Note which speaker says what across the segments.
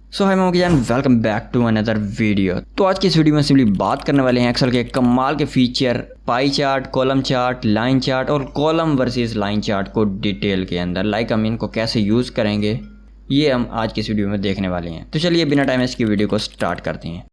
Speaker 1: सो hi मोगजान, welcome back to another video. तो आज की इस वीडियो में सिंपली बात करने वाले हैं एक्सेल के कमाल के feature pie chart, column chart, line chart और कॉलम वर्सेस लाइन चार्ट को डिटेल के अंदर हम इनको कैसे यूज़ करेंगे, ये हम आज की इस वीडियो में देखने वाले हैं। तो चलिए बिना टाइम वेस्ट की वीडियो को स्टार्ट करते हैं।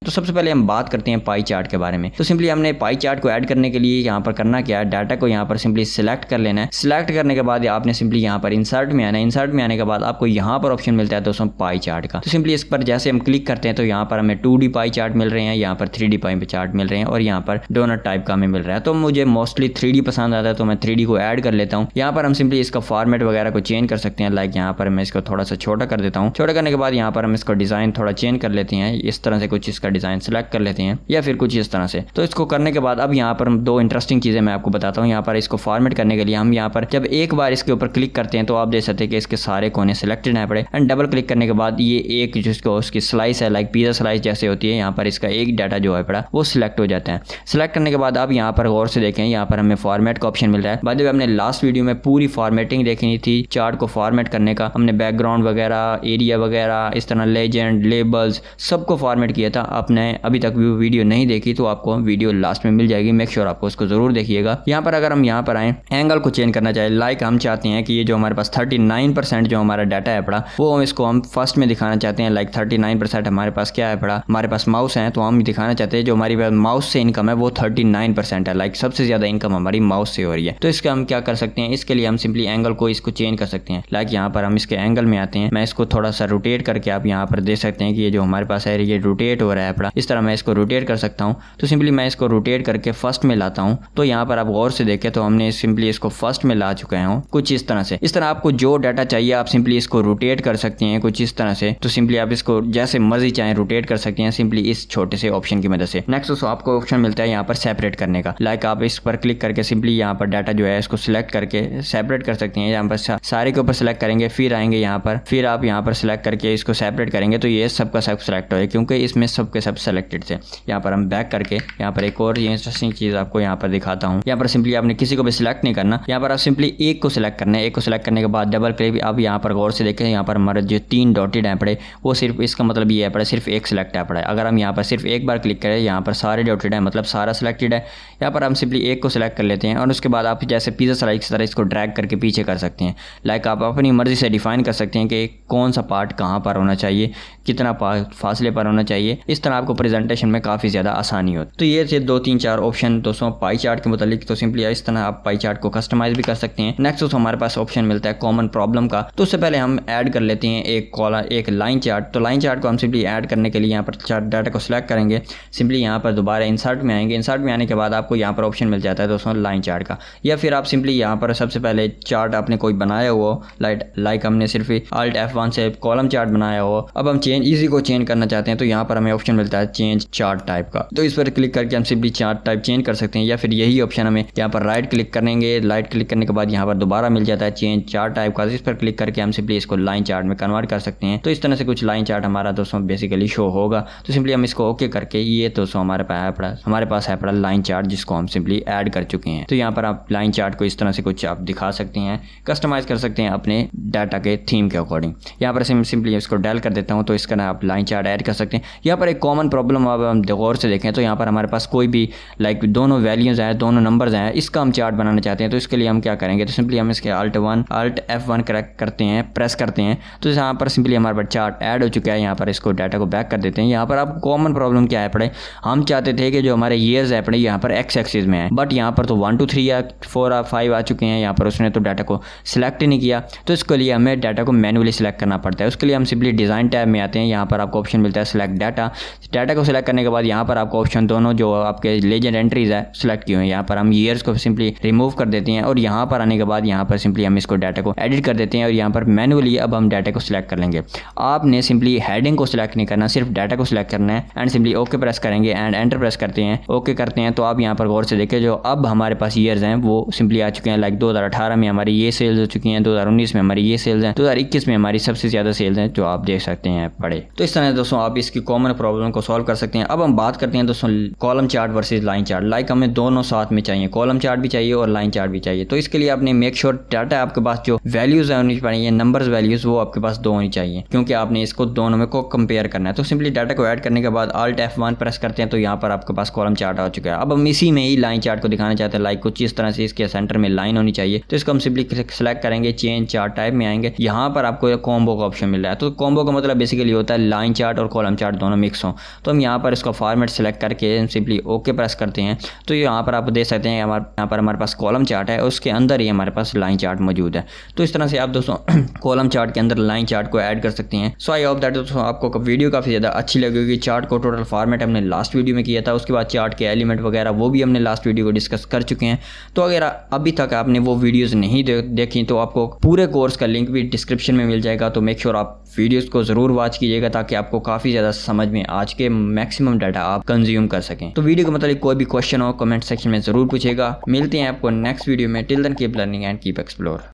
Speaker 1: तो सबसे पहले हम बात करते हैं पाई चार्ट के बारे में। तो सिंपली हमने पाई चार्ट को ऐड करने के लिए यहाँ पर करना क्या है, डाटा को यहाँ पर सिंपली सिलेक्ट कर लेना है। सिलेक्ट करने के बाद आपने सिंपली यहाँ पर इंसर्ट में आना है। इंसर्ट में आने के बाद आपको यहाँ पर ऑप्शन मिलता है दोस्तों पाई चार्ट का। तो सिंपली इस पर जैसे हम क्लिक करते हैं तो यहाँ पर हमें 2D पाई चार्ट मिल रहे हैं, यहाँ पर 3D पाई चार्ट मिल रहे हैं और यहाँ पर डोनट टाइप का हमें मिल रहा है। तो मुझे मोस्टली 3D पसंद आता है तो मैं 3D को ऐड कर लेता हूँ। यहाँ पर हम सिंपली इसका फॉर्मेट वगैरह को चेंज कर सकते हैं। लाइक यहाँ पर मैं इसको थोड़ा सा छोटा कर देता हूँ। छोटा करने के बाद यहाँ पर हम इसको डिजाइन थोड़ा चेंज कर लेते हैं। इस तरह से कुछ इसका डिजाइन सेलेक्ट कर लेते हैं या फिर कुछ इस तरह से। तो इसको करने के बाद अब यहाँ पर दो इंटरेस्टिंग चीजें मैं आपको बताता हूँ। यहाँ पर इसको फॉर्मेट करने के लिए हम यहाँ पर जब एक बार इसके ऊपर क्लिक करते हैं तो आप देख सकते हैं कि इसके सारे कोने सिलेक्टेड हैं पड़े। एंड डबल क्लिक करने के बाद ये एक जिसको उसकी स्लाइस है, लाइक पिज्जा स्लाइस जैसे होती है, यहाँ पर इसका एक डाटा जो है पड़ा वो सिलेक्ट हो जाता है। सिलेक्ट करने के बाद अब यहाँ पर गौर से देखें, यहाँ पर हमें फॉर्मेट का ऑप्शन मिल रहा है। बाद में हमने लास्ट वीडियो में पूरी फॉर्मेटिंग देखनी थी चार्ट को फॉर्मेट करने का। हमने बैकग्राउंड वगैरह, एरिया वगैरह, इस तरह लेजेंड, लेबल्स सबको फॉर्मेट किया था। आपने अभी तक वीडियो नहीं देखी तो आपको वीडियो लास्ट में मिल जाएगी, मेक श्योर आपको उसको जरूर देखिएगा। यहाँ पर अगर हम यहाँ पर आए, एंगल को चेंज करना चाहिए। लाइक हम चाहते हैं कि ये जो हमारे पास 39% जो हमारा डाटा है पड़ा वो इसको हम फर्स्ट में दिखाना चाहते हैं। लाइक 39% हमारे पास क्या है पड़ा, हमारे पास माउस है तो हम दिखाना चाहते हैं जो हमारी माउस से इनकम है वो 39% है। लाइक सबसे ज्यादा इनकम हमारी माउस से हो रही है। तो इसका हम क्या कर सकते हैं, इसके लिए हम सिंपली एंगल को इसको चेंज कर सकते हैं। लाइक यहाँ पर हम इसके एंगल में आते हैं, मैं इसको थोड़ा सा रोटेट करके आप यहाँ पर देख सकते हैं कि ये जो हमारे पास है ये रोटेट हो रहा है पड़ा। इस तरह मैं इसको रोटेट कर सकता हूँ। तो सिंपली मैं इसको रोटेट करके फर्स्ट में लाता हूँ। तो यहाँ पर आप गौर से देखें तो हमने सिंपली इसको फर्स्ट में ला चुके हैं कुछ इस तरह से। इस तरह आपको जो डाटा चाहिए आप सिंपली इसको रोटेट कर सकते हैं कुछ इस तरह से। तो सिंपली आप इसको जैसे मर्जी चाहें रोटेट कर सकते हैं सिंपली इस छोटे से ऑप्शन की मदद से। नेक्स्ट आपको ऑप्शन मिलता है यहाँ पर सेपरेट करने का। लाइक आप इस पर क्लिक करके सिंपली यहाँ पर डाटा जो है इसको सिलेक्ट करके सेपरेट कर सकते हैं। यहाँ पर सारे के ऊपर सिलेक्ट करेंगे, फिर आएंगे यहाँ पर, फिर आप यहाँ पर सिलेक्ट करके इसको सेपरेट करेंगे तो ये सबका सब सिलेक्ट हो, क्योंकि इसमें सबके सब सिलेक्टेड थे। यहाँ पर हम बैक करके यहाँ पर एक और इंटरेस्टिंग चीज आपको यहाँ पर दिखाता हूँ। यहाँ पर सिंपली आपने किसी को भी सिलेक्ट नहीं करना, यहाँ पर आप सिंपली एक को सिलेक्ट करना है। एक को सिलेक्ट करने के बाद डबल क्लिक, अब यहाँ पर गौर से देखें यहाँ पर हमारे जो 3 डॉटेड है पड़े वो सिर्फ इसका मतलब ये है पड़े सिर्फ एक सिलेक्ट है पड़ा है। अगर हम यहाँ पर सिर्फ एक बार क्लिक करें यहाँ पर सारे डॉटेड है मतलब सारा सिलेक्टेड है। यहाँ पर हम सिंपली एक को सिलेक्ट कर लेते हैं और उसके बाद आप जैसे पिज्जा स्लाइस की तरह इसको ड्रैग करके पीछे कर सकते हैं। लाइक आप अपनी मर्जी से डिफाइन कर सकते हैं कि कौन सा पार्ट कहाँ पर होना चाहिए, कितना फासले पर होना चाहिए। इस तरह आपको प्रेजेंटेशन में काफ़ी ज़्यादा आसानी होती। तो ये थे 2-3-4 ऑप्शन दोस्तों पाई चार्ट के मुतालिक। तो सिंपली इस तरह आप पाई चार्ट को कस्टमाइज भी कर सकते हैं। नेक्स्ट दोस्तों हमारे पास ऑप्शन मिलता है कॉमन प्रॉब्लम का। तो उससे पहले हम ऐड कर लेते हैं एक लाइन चार्ट। तो लाइन चार्ट को हम सिंपली ऐड करने के लिए यहाँ पर चार्ट डाटा को सिलेक्ट करेंगे। सिंपली यहाँ पर दोबारा इंसर्ट में आएंगे। इंसर्ट में आने के बाद आपको यहाँ पर ऑप्शन मिल जाता है दोस्तों लाइन चार्ट का। या फिर आप सिंपली यहाँ पर सबसे पहले चार्ट आपने कोई बनाया हुआ, लाइक हमने सिर्फ Alt F1 से कॉलम चार्ट बनाया हो। अब हम इजी को चेंज करना चाहते हैं तो यहाँ पर हमें ऑप्शन मिलता है चेंज चार्ट टाइप का। तो इस पर क्लिक करके हम सिंपली चार्ट टाइप चेंज कर सकते हैं। या फिर यही ऑप्शन हमें यहाँ पर राइट क्लिक करेंगे, राइट क्लिक करने के बाद यहाँ पर दोबारा मिल जाता है चेंज चार्ट टाइप का। इस पर क्लिक करके हम सिंपली इसको लाइन चार्ट में कन्वर्ट कर सकते हैं। तो इस तरह से कुछ लाइन चार्ट हमारा दोस्तों बेसिकली शो होगा। तो सिंपली हम इसको ओके करके ये दोस्तों हमारे पास है पड़ा लाइन चार्ट जिसको हम सिंपली ऐड कर चुके हैं। तो यहाँ पर आप लाइन चार्ट को इस तरह से कुछ आप दिखा सकते हैं, कस्टमाइज कर सकते हैं अपने डाटा के थीम के अकॉर्डिंग। यहाँ पर सिंपली इसको डेल कर देता हूँ तो इसका ना आप लाइन चार्ट ऐड कर सकते हैं। यहाँ पर एक कॉमन प्रॉब्लम अब हम गौर से देखें तो यहाँ पर हमारे पास कोई भी लाइक दोनों वैल्यूज हैं, दोनों नंबर्स हैं, इसका हम चार्ट बनाना चाहते हैं। तो इसके लिए हम क्या करेंगे, तो सिंपली हम इसके Alt F1 करेक्ट करते हैं, प्रेस करते हैं। तो यहाँ पर सिंपली हमारे पास चार्ट ऐड हो चुका है। यहाँ पर इसको डाटा को बैक कर देते हैं। यहाँ पर आप कॉमन प्रॉब्लम क्या है पड़े, हम चाहते थे कि जो हमारे ईयर्स है पड़े यहाँ पर एक्स एक्सिस में है, बट यहाँ पर तो 1 2 3 या 4 या 5 आ चुके हैं। यहाँ पर उसने तो डाटा को सिलेक्ट ही नहीं किया। तो इसके लिए हमें डाटा को मैनुअली सिलेक्ट करना पड़ता है। उसके लिए हम सिंपली डिज़ाइन टैब में आते हैं। यहाँ पर आपको ऑप्शन मिलता है सिलेक्ट डाटा। डाटा को सिलेक्ट करने के बाद यहाँ पर आपको ऑप्शन दोनों जो आपके लेजेंड एंट्रीज है सिलेक्ट किए हुए हैं। यहाँ पर हम ईयर्स को सिंपली रिमूव कर देते हैं और यहाँ पर आने के बाद यहाँ पर सिंपली हम इसको डाटा को एडिट कर देते हैं और यहाँ पर मैनुअली अब हम डाटा को सिलेक्ट कर लेंगे। आपने सिंपली हेडिंग को सिलेक्ट नहीं करना, सिर्फ डाटा को सिलेक्ट करना है एंड सिंपली ओके प्रेस करेंगे एंड एंटर प्रेस करते हैं। ओके करते हैं तो आप यहाँ पर गौर से देखें जो अब हमारे पास ईयर्स हैं वो सिंपली आ चुके हैं। लाइक 2018 में हमारी ये सेल्स हो चुकी हैं, 2019 में हमारी ये सेल्स हैं, 2021 में हमारी सबसे ज़्यादा सेल्स हैं जो आप देख सकते हैं पड़े। तो इस तरह दोस्तों आप इसकी कॉमन प्रॉब्लम को सॉल्व कर सकते हैं। अब हम बात करते हैं दोस्तों column chart versus line chart. Like हमें दोनों साथ में चाहिए, कॉलम चार्ट भी चाहिए और लाइन चार्ट भी चाहिए। तो इसके लिए आपने मेक श्योर डाटा आपके पास जो वैल्यूज है होनी चाहिए, नंबर्स वैल्यूज, वो आपके पास दो होनी चाहिए, क्योंकि आपने इसको दोनों में को कंपेयर करना है। तो सिंपली डाटा को ऐड करने के बाद Alt F1 प्रेस करते हैं तो यहाँ पर आपके पास कॉलम चार्ट आ चुका है। अब हम इसी में ही लाइन चार्ट को दिखाना चाहते हैं। लाइक कुछ इस तरह से इसके सेंटर में लाइन होनी चाहिए। तो इसको हम सिंपली सेलेक्ट करेंगे, चेंज चार्ट टाइप में आएंगे, यहाँ पर आपको कॉम्बो का ऑप्शन मिल रहा है। तो कॉम्बो का मतलब बेसिकली होता है लाइन चार्ट और कॉलम चार्ट दोनों मिक्स हो। तो हम यहाँ पर इसका फॉर्मेट सेलेक्ट करके सिंपली ओके प्रेस करते हैं। तो यहाँ पर आप देख सकते हैं यहाँ पर हमारे पास कॉलम चार्ट है, उसके अंदर ही हमारे पास लाइन चार्ट मौजूद है। तो इस तरह से आप दोस्तों कॉलम चार्ट के अंदर लाइन चार्ट को ऐड कर सकते हैं। सो आई होप दैट दोस्तों आपको वीडियो काफ़ी ज़्यादा अच्छी लगेगी। चार्ट को टोटल फॉर्मेट हमने लास्ट वीडियो में किया था, उसके बाद चार्ट के एलिमेंट वगैरह वो भी हमने लास्ट वीडियो को डिस्कस कर चुके हैं। तो अगर अभी तक आपने वो वीडियोस नहीं देखी तो आपको पूरे कोर्स का लिंक भी डिस्क्रिप्शन में मिल जाएगा। तो मेक श्योर आप वीडियोस को ज़रूर वॉच कीजिएगा ताकि आपको काफ़ी ज़्यादा समझ में आज के मैक्सिमम डाटा आप कंज्यूम कर सकें। तो वीडियो के मतलब कोई भी क्वेश्चन हो कमेंट सेक्शन में ज़रूर पूछेगा। मिलते हैं आपको नेक्स्ट वीडियो में। Till then keep learning and keep explore.